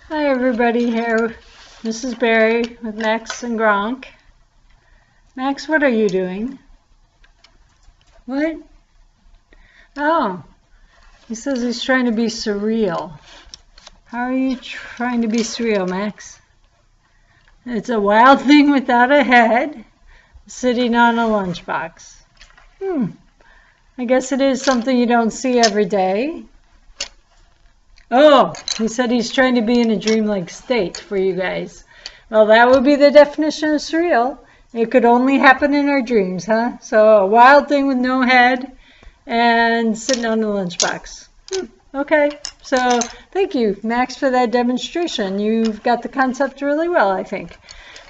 Hi everybody, here Mrs. Berry with Max and Gronk. Max, what are you doing? What? Oh, he says he's trying to be surreal. How are you trying to be surreal, Max? It's a wild thing without a head, sitting on a lunchbox. I guess it is something you don't see every day. Oh, he said he's trying to be in a dreamlike state for you guys. Well, that would be the definition of surreal. It could only happen in our dreams, huh? So a wild thing with no head and sitting on a lunchbox. Okay, so thank you, Max, for that demonstration. You've got the concept really well, I think.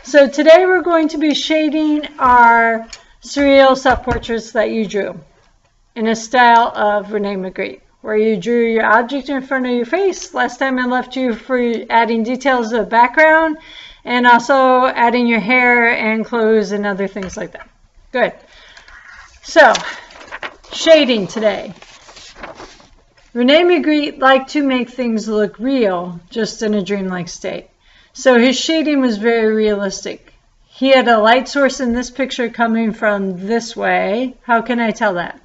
So today we're going to be shading our surreal self-portraits that you drew in a style of Rene Magritte, where you drew your object in front of your face. Last time I left you for adding details of background and also adding your hair and clothes and other things like that. Good. So, shading today. Rene Magritte liked to make things look real, just in a dreamlike state. So his shading was very realistic. He had a light source in this picture coming from this way. How can I tell that?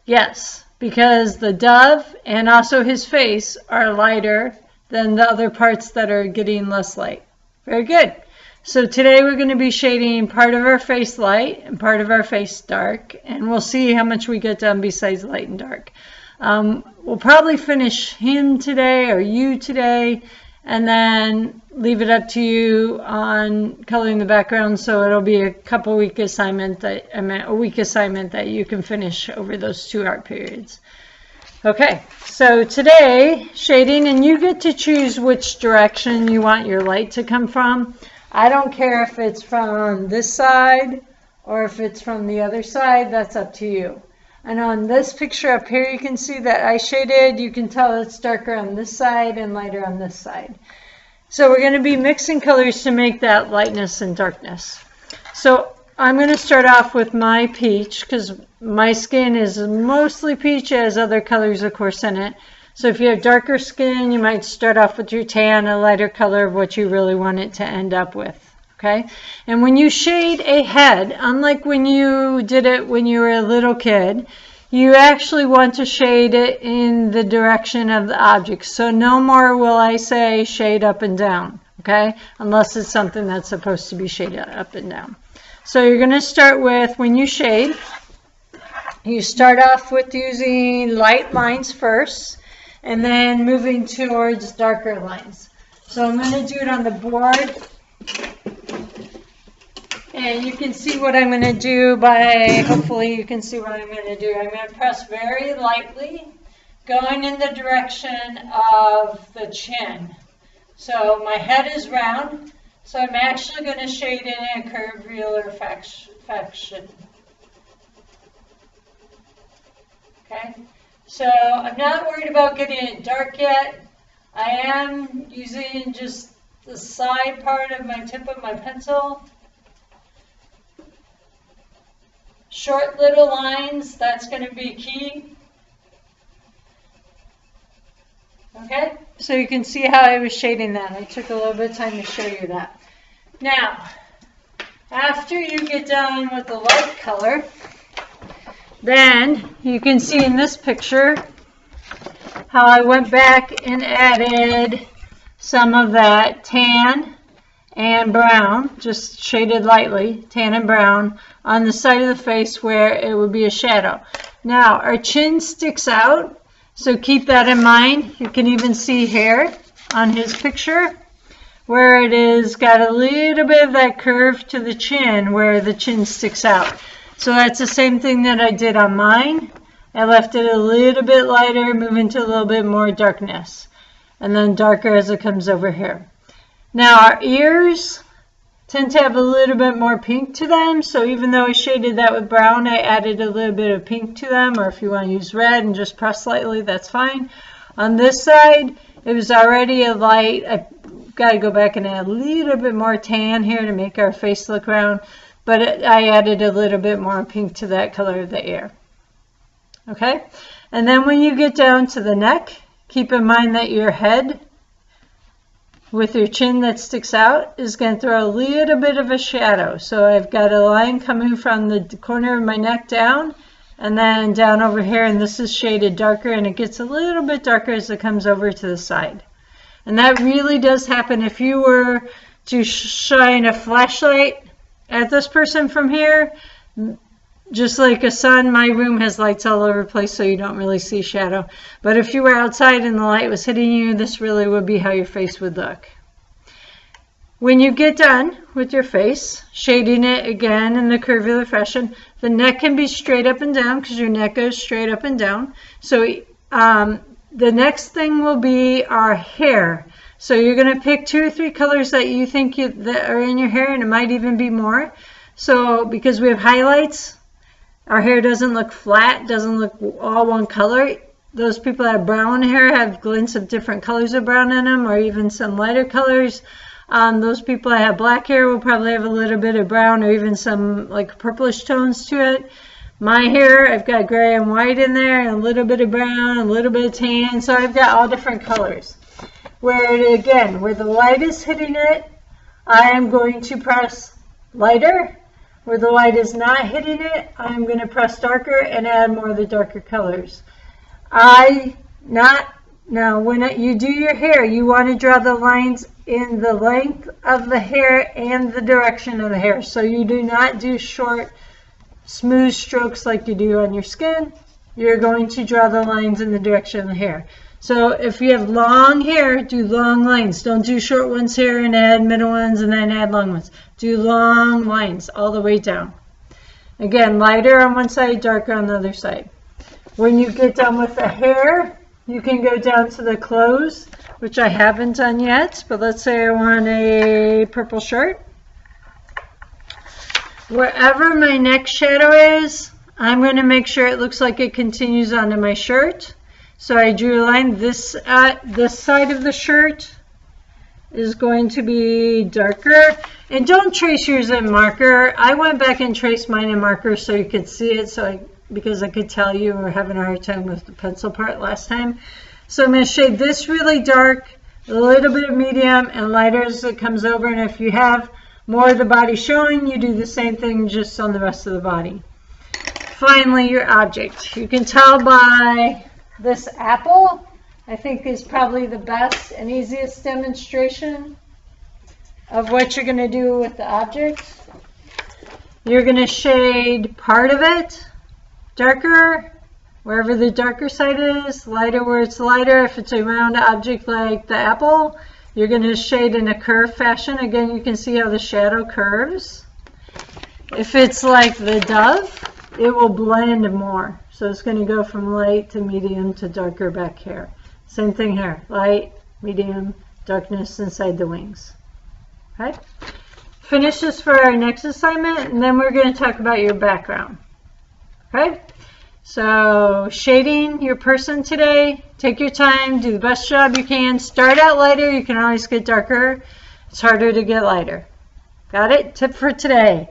Yes, because the dove and also his face are lighter than the other parts that are getting less light. Very good. So today we're going to be shading part of our face light and part of our face dark, and we'll see how much we get done besides light and dark. We'll probably finish him today or you today, and then leave it up to you on coloring the background, so it'll be a week assignment that you can finish over those 2 art periods. Okay, so today shading, and you get to choose which direction you want your light to come from. I don't care if it's from this side or if it's from the other side, that's up to you. And on this picture up here, you can see that I shaded. You can tell it's darker on this side and lighter on this side. So we're going to be mixing colors to make that lightness and darkness. So I'm going to start off with my peach, because my skin is mostly peach, as other colors of course in it. So if you have darker skin, you might start off with your tan, a lighter color of what you really want it to end up with. Okay, and when you shade a head, unlike when you did it when you were a little kid, you actually want to shade it in the direction of the object. So no more will I say shade up and down, okay, unless it's something that's supposed to be shaded up and down. So you're going to start with, when you shade, you start off with using light lines first and then moving towards darker lines. So I'm going to do it on the board. And you can see what I'm going to do by, hopefully you can see what I'm going to do. I'm going to press very lightly, going in the direction of the chin. So my head is round, so I'm actually going to shade in a curved real fashion. Okay, so I'm not worried about getting it dark yet. I am using just the side part of my tip of my pencil. Short little lines, that's going to be key. Okay, so you can see how I was shading that. I took a little bit of time to show you that. Now, after you get done with the light color, then you can see in this picture how I went back and added some of that tan and brown, just shaded lightly, tan and brown, on the side of the face where it would be a shadow. Now, our chin sticks out, so keep that in mind. You can even see hair on his picture where it is got a little bit of that curve to the chin where the chin sticks out. So that's the same thing that I did on mine. I left it a little bit lighter, moving to a little bit more darkness, and then darker as it comes over here. Now our ears tend to have a little bit more pink to them, so even though I shaded that with brown, I added a little bit of pink to them, or if you want to use red and just press lightly, that's fine. On this side, it was already a light. I've got to go back and add a little bit more tan here to make our face look round, but I added a little bit more pink to that color of the ear. Okay, and then when you get down to the neck, keep in mind that your head with your chin that sticks out is going to throw a little bit of a shadow. So I've got a line coming from the corner of my neck down and then down over here, and this is shaded darker, and it gets a little bit darker as it comes over to the side. And that really does happen. If you were to shine a flashlight at this person from here, just like a sun, my room has lights all over the place, so you don't really see shadow. But if you were outside and the light was hitting you, this really would be how your face would look. When you get done with your face, shading it again in the curvular fashion, the neck can be straight up and down because your neck goes straight up and down. So the next thing will be our hair. So you're going to pick 2 or 3 colors that you think that are in your hair, and it might even be more. So because we have highlights, our hair doesn't look flat, doesn't look all one color. Those people that have brown hair have glints of different colors of brown in them, or even some lighter colors. Those people that have black hair will probably have a little bit of brown or even some like purplish tones to it. My hair, I've got gray and white in there, and a little bit of brown, a little bit of tan, so I've got all different colors. Where the light is hitting it, I am going to press lighter. Where the light is not hitting it, I'm going to press darker and add more of the darker colors. Now, when you do your hair, you want to draw the lines in the length of the hair and the direction of the hair. So you do not do short, smooth strokes like you do on your skin. You're going to draw the lines in the direction of the hair. So if you have long hair, do long lines. Don't do short ones here and add middle ones and then add long ones. Do long lines all the way down. Again, lighter on one side, darker on the other side. When you get done with the hair, you can go down to the clothes, which I haven't done yet, but let's say I want a purple shirt. Wherever my neck shadow is, I'm going to make sure it looks like it continues onto my shirt. So I drew a line. This side of the shirt is going to be darker. And don't trace yours in marker. I went back and traced mine in marker so you could see it, because I could tell you were having a hard time with the pencil part last time. So I'm going to shade this really dark, a little bit of medium, and lighter as it comes over. And if you have more of the body showing, you do the same thing just on the rest of the body. Finally, your object. You can tell by this apple, I think, is probably the best and easiest demonstration of what you're going to do with the object. You're going to shade part of it darker, wherever the darker side is, lighter where it's lighter. If it's a round object like the apple, you're going to shade in a curved fashion. Again, you can see how the shadow curves. If it's like the dove, it will blend more. So it's going to go from light to medium to darker back here. Same thing here, light, medium, darkness inside the wings. Okay? Finish this for our next assignment, and then we're going to talk about your background. Okay? So shading your person today, take your time, do the best job you can. Start out lighter, you can always get darker. It's harder to get lighter. Got it? Tip for today.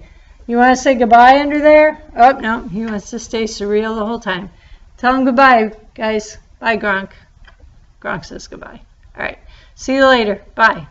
You want to say goodbye under there? Oh, no, he wants to stay surreal the whole time. Tell him goodbye, guys. Bye, Gronk. Gronk says goodbye. All right. See you later. Bye.